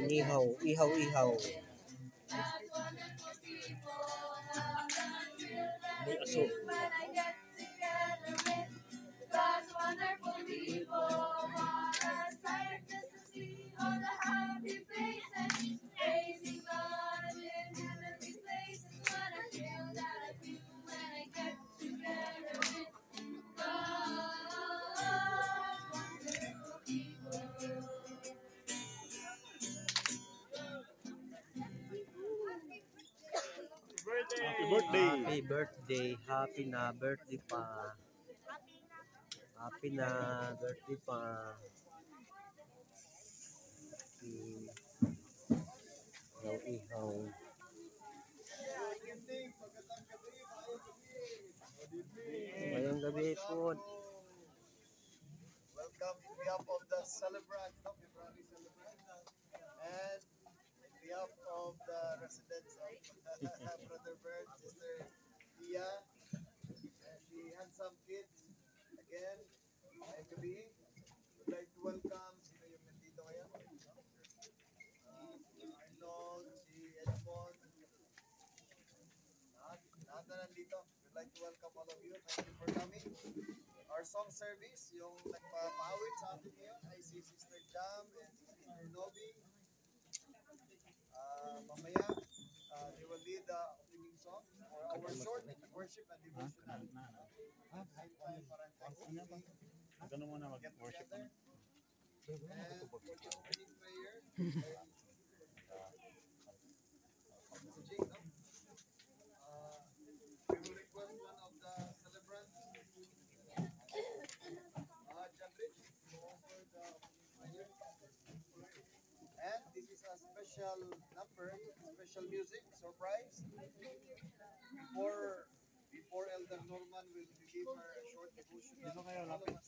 Inihaw, ihaw, ihaw. May aso. Happy birthday! Happy birthday. Happy na birthday pa. Happy na birthday pa. Ihaw, ihaw. Ngayong gabi po. Welcome in behalf of the celebrant, no, February celebrant, and in behalf of the residents of Brother Bird, Sister Tia, and the handsome kids. Again, ngayong gabi, would like to welcome, sino yung nandito ngayon? Arnold, si Edmond, lahat na nandito. We'd like to welcome all of you. Thank you for coming. Our song service, yung nagpapawit sa atin ngayon ay si Sister Jam and si Sister Nobby. Mamaya, they will lead the opening song for our short worship and devotional. High time para Thanksgiving. Ganun muna Get mag-worship. together. And for the opening prayer, messaging, no? We will request one of the celebrants, Jabrit, to offer the opening prayer. And this is a special number, special music, surprise. Before Elder Norman will give her a short devotion, all of us